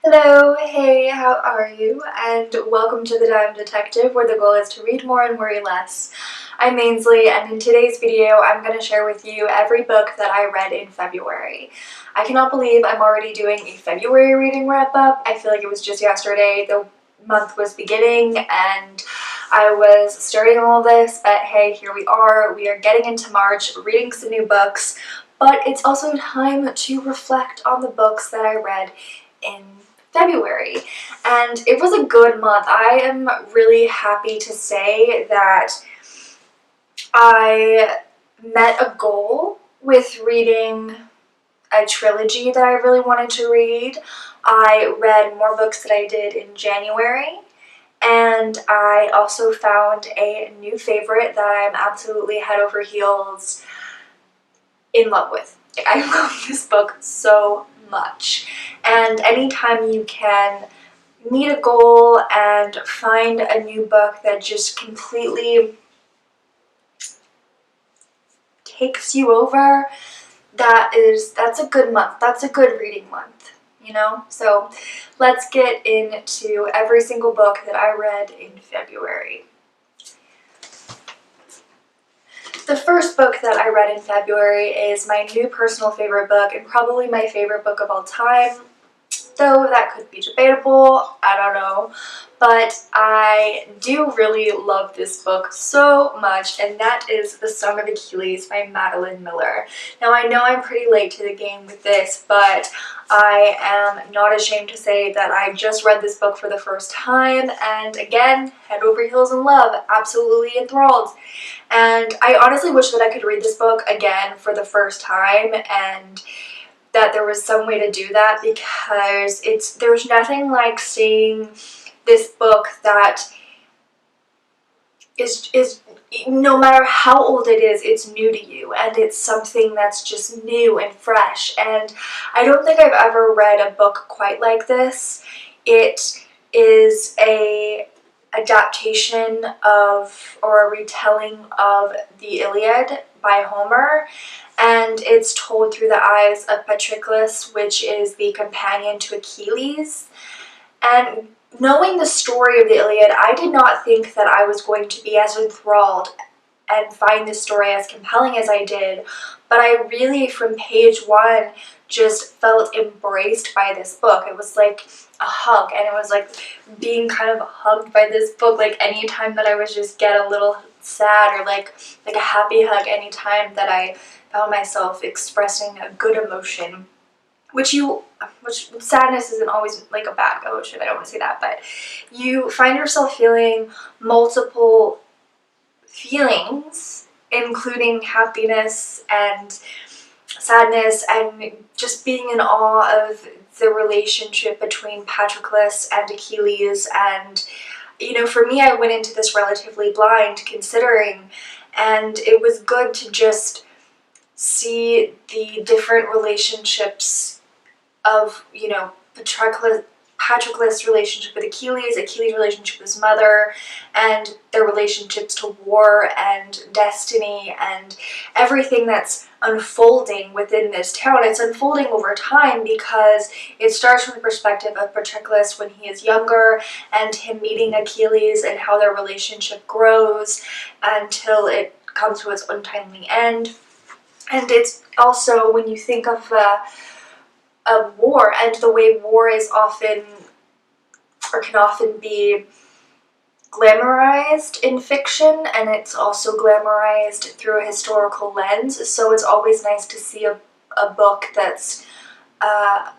Hello, hey, how are you? And welcome to the Dime Detective, where the goal is to read more and worry less. I'm Ainsley, and in today's video, I'm going to share with you every book that I read in February. I cannot believe I'm already doing a February reading wrap-up. I feel like it was just yesterday. The month was beginning, and I was starting all this, but hey, here we are. We are getting into March, reading some new books, but it's also time to reflect on the books that I read in February, and it was a good month. I am really happy to say that I met a goal with reading a trilogy that I really wanted to read. I read more books than I did in January, and I also found a new favorite that I'm absolutely head over heels in love with. I love this book so much, and anytime you can meet a goal and find a new book that just completely takes you over, that's a good month. That's a good reading month, you know? So let's get into every single book that I read in February. The first book that I read in February is my new personal favorite book, and probably my favorite book of all time, though that could be debatable, I don't know, but I do really love this book so much, and that is The Song of Achilles by Madeline Miller. Now, I know I'm pretty late to the game with this, but I am not ashamed to say that I just read this book for the first time, and again, head over heels in love, absolutely enthralled. And I honestly wish that I could read this book again for the first time, and that there was some way to do that, because there's nothing like seeing this book that is no matter how old it is, it's new to you, and it's something that's just new and fresh. And I don't think I've ever read a book quite like this. It is a adaptation of, or a retelling of, the Iliad by Homer, and it's told through the eyes of Patroclus, which is the companion to Achilles. And knowing the story of the Iliad, I did not think that I was going to be as enthralled and find this story as compelling as I did, but I really, from page one, just felt embraced by this book. It was like a hug, and it was like being kind of hugged by this book, like anytime that I was just get a little sad, or like a happy hug anytime that I found myself expressing a good emotion. Which sadness isn't always like a bad emotion, I don't want to say that, but you find yourself feeling multiple feelings, including happiness and sadness, and just being in awe of the relationship between Patroclus and Achilles. And you know, for me, I went into this relatively blind considering, and it was good to just see the different relationships of, you know, Patroclus' relationship with Achilles, Achilles' relationship with his mother, and their relationships to war and destiny and everything that's unfolding within this town. It's unfolding over time, because it starts from the perspective of Patroclus when he is younger, and him meeting Achilles, and how their relationship grows until it comes to its untimely end. And it's also, when you think of war, and the way war is often, or can often be, glamorized in fiction, and it's also glamorized through a historical lens. So it's always nice to see a book that's a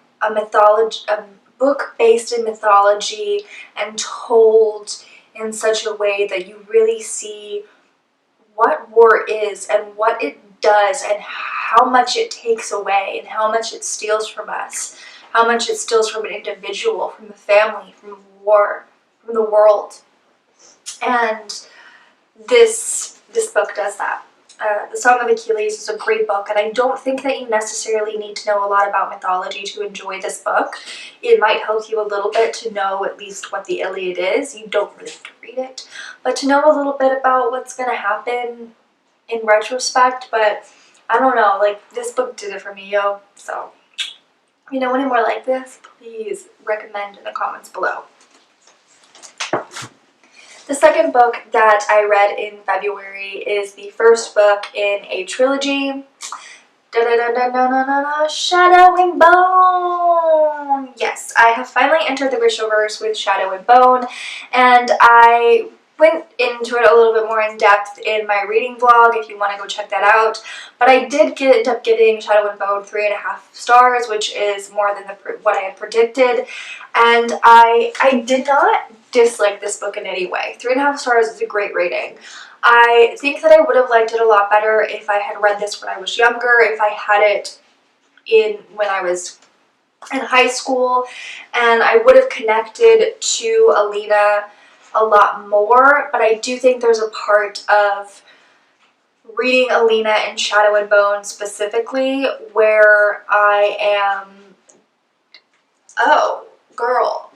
book based in mythology and told in such a way that you really see what war is and what it does, and how much it takes away, and how much it steals from us, how much it steals from an individual, from the family, from war, from the world. And this book does that. The Song of Achilles is a great book, and I don't think that you necessarily need to know a lot about mythology to enjoy this book. It might help you a little bit to know at least what the Iliad is. You don't really have to read it, but to know a little bit about what's going to happen in retrospect. But I don't know, like, this book did it for me, yo. So you know any more like this, please recommend in the comments below. The second book that I read in February is the first book in a trilogy. Shadow and Bone! Yes, I have finally entered the Grishaverse with Shadow and Bone, and I went into it a little bit more in depth in my reading vlog if you want to go check that out. But I did end up giving Shadow and Bone 3.5 stars, which is more than what I had predicted. And I did not dislike this book in any way. 3.5 stars is a great rating. I think that I would have liked it a lot better if I had read this when I was younger, if I had it when I was in high school, and I would have connected to Alina a lot more. But I do think there's a part of reading Alina and Shadow and Bone specifically where I am, oh, girl,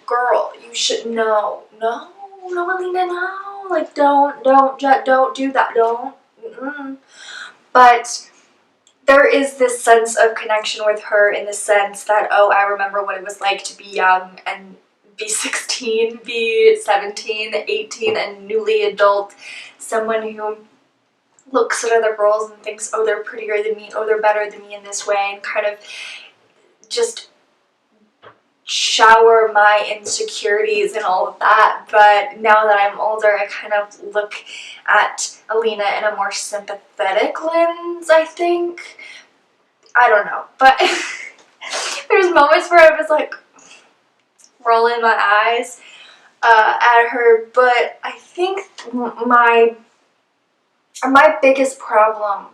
you should know. No, Alina, no. Like, don't do that. Don't. But there is this sense of connection with her in the sense that, oh, I remember what it was like to be young and be 16, be 17, 18, and newly adult. Someone who looks at other girls and thinks, oh, they're prettier than me, oh, they're better than me in this way, and kind of just shower my insecurities and all of that. But now that I'm older, I kind of look at Alina in a more sympathetic lens, I think. I don't know, but there's moments where I was like rolling my eyes at her. But I think my biggest problem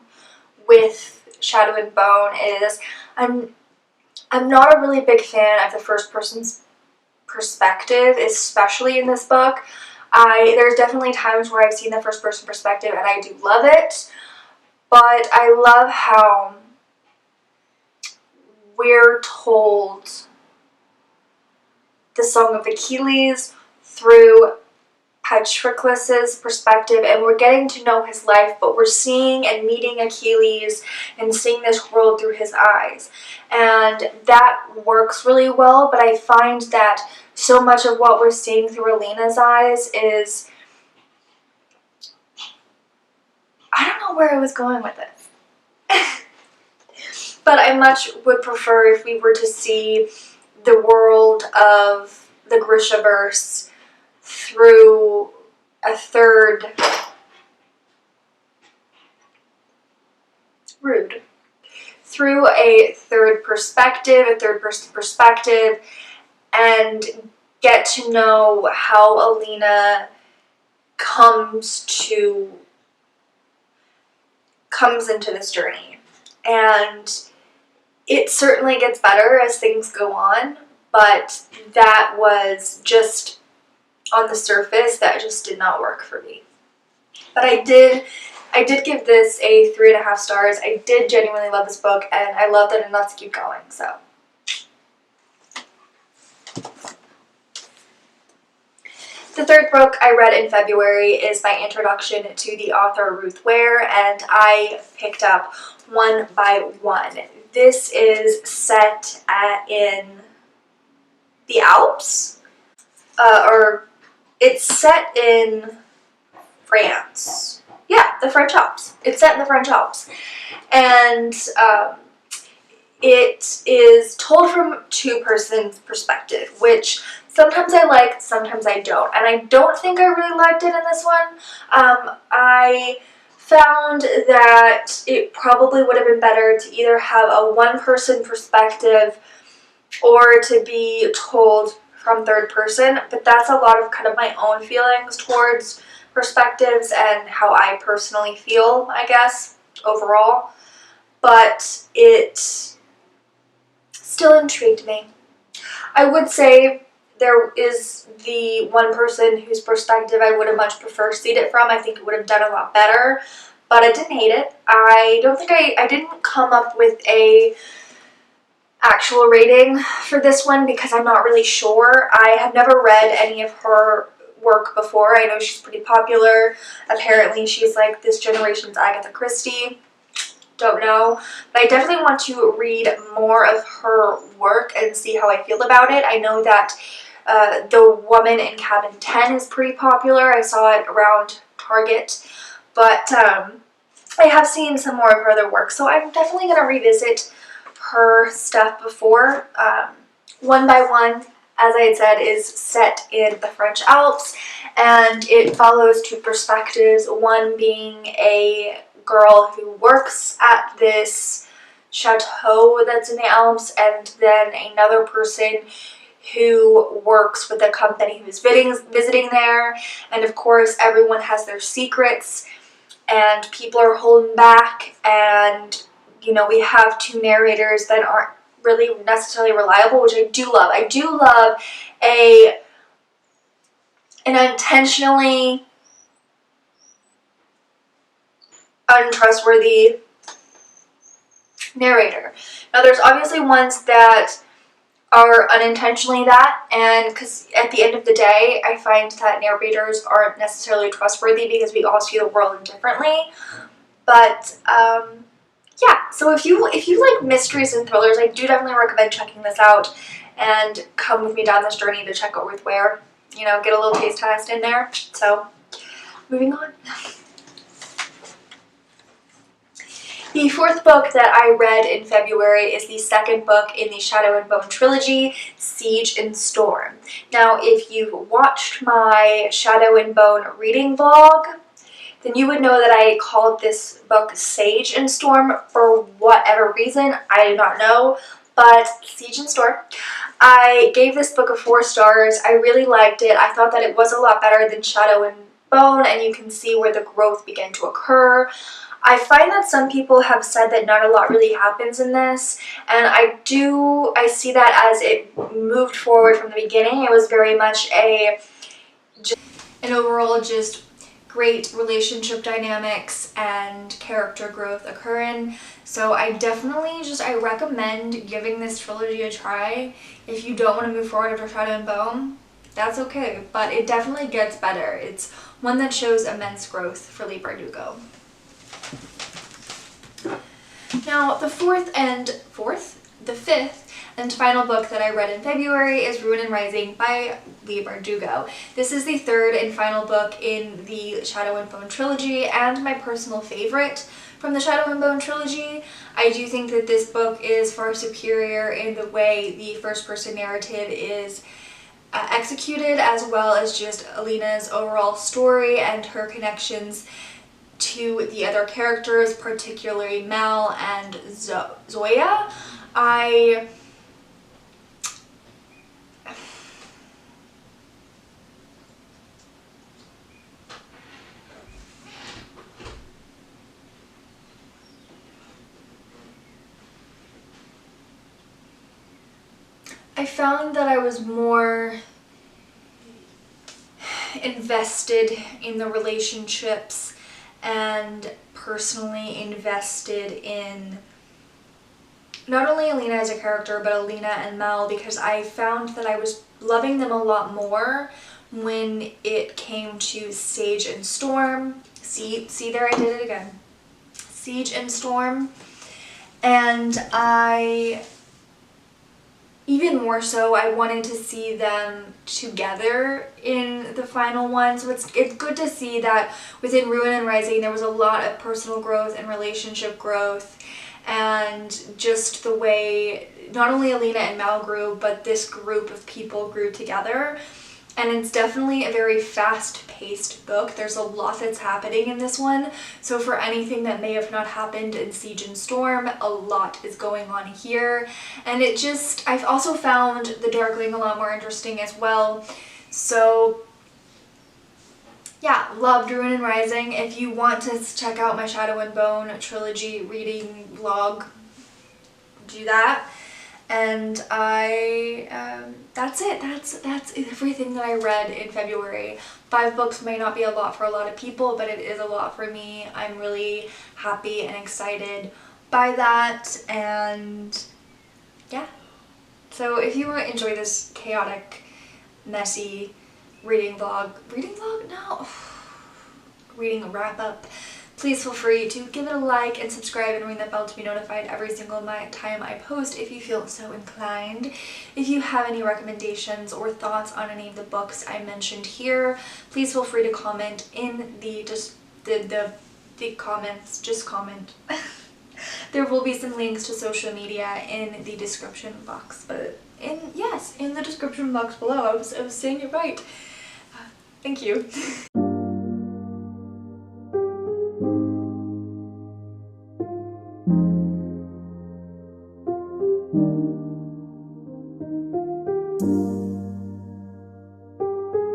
with Shadow and Bone is I'm not a really big fan of the first person's perspective, especially in this book. There's definitely times where I've seen the first person perspective and I do love it, but I love how we're told the Song of Achilles through Patroclus's perspective, and we're getting to know his life, but we're seeing and meeting Achilles and seeing this world through his eyes. And that works really well, but I find that so much of what we're seeing through Alina's eyes is, I don't know where I was going with this. But I much would prefer if we were to see the world of the Grishaverse through a third through a third perspective, a third person perspective, and get to know how Alina comes into this journey. And it certainly gets better as things go on, but that was just on the surface, that just did not work for me. But I did give this a 3.5 stars. I did genuinely love this book, and I loved it enough to keep going, so. The third book I read in February is my introduction to the author Ruth Ware, and I picked up One by One. This is set in the Alps, or it's set in France. Yeah, the French Alps. It's set in the French Alps. And it is told from two-person's perspective, which sometimes I like, sometimes I don't. And I don't think I really liked it in this one. I found that it probably would have been better to either have a one-person perspective or to be told from third person, but that's a lot of kind of my own feelings towards perspectives and how I personally feel, I guess, overall. But it still intrigued me. I would say there is the one person whose perspective I would have much preferred to see it from. I think it would have done a lot better, but I didn't hate it. I don't think I didn't come up with a actual rating for this one because I'm not really sure. I have never read any of her work before. I know she's pretty popular. Apparently she's like this generation's Agatha Christie. don't know. But I definitely want to read more of her work and see how I feel about it. I know that The Woman in Cabin 10 is pretty popular. I saw it around Target. But I have seen some more of her other work, so I'm definitely going to revisit her stuff before. One by One, as I had said, is set in the French Alps, and it follows two perspectives, one being a girl who works at this chateau that's in the Alps, and then another person who works with a company who's visiting there. And of course, everyone has their secrets, and people are holding back, and you know, we have two narrators that aren't really necessarily reliable, which I do love. I do love an intentionally untrustworthy narrator. Now, there's obviously ones that are unintentionally that, and because at the end of the day, I find that narrators aren't necessarily trustworthy because we all see the world differently. But yeah, so if you like mysteries and thrillers, I do definitely recommend checking this out and come with me down this journey to check out Ruth Ware. You know, get a little taste test in there. So, moving on. The fourth book that I read in February is the second book in the Shadow and Bone trilogy, Siege and Storm. Now, if you've watched my Shadow and Bone reading vlog, then you would know that I called this book Sage and Storm for whatever reason. I do not know, but Siege and Storm. I gave this book a 4 stars. I really liked it. I thought that it was a lot better than Shadow and Bone, and you can see where the growth began to occur. I find that some people have said that not a lot really happens in this, and I see that as it moved forward from the beginning. It was very much an overall just great relationship dynamics and character growth occurring. So I recommend giving this trilogy a try. If you don't want to move forward after Shadow and Bone, that's okay, but it definitely gets better. It's one that shows immense growth for Leigh Bardugo. Now, the fifth and final book that I read in February is Ruin and Rising by Leigh Bardugo. This is the third and final book in the Shadow and Bone trilogy, and my personal favorite from the Shadow and Bone trilogy. I do think that this book is far superior in the way the first-person narrative is executed, as well as just Alina's overall story and her connections to the other characters, particularly Mal and Zoya. I found that I was more invested in the relationships and personally invested in not only Alina as a character, but Alina and Mal, because I found that I was loving them a lot more when it came to Sage and Storm. See there, I did it again. Siege and Storm. And even more so, I wanted to see them together in the final one. So it's good to see that within Ruin and Rising there was a lot of personal growth and relationship growth, and just the way not only Alina and Mal grew, but this group of people grew together. And it's definitely a very fast-paced book. There's a lot that's happening in this one. So for anything that may have not happened in Siege and Storm, a lot is going on here. And I've also found The Darkling a lot more interesting as well. So yeah, loved Ruin and Rising. If you want to check out my Shadow and Bone trilogy reading vlog, do that. And that's it. That's everything that I read in February. 5 books may not be a lot for a lot of people, but it is a lot for me. I'm really happy and excited by that, and yeah. So if you enjoy this chaotic, messy reading vlog, no, reading a wrap-up, Please feel free to give it a like and subscribe and ring that bell to be notified every single time I post if you feel so inclined. If you have any recommendations or thoughts on any of the books I mentioned here, please feel free to comment in the comments. Just comment. There will be some links to social media in the description box, but in the description box below. I was saying it right. Thank you.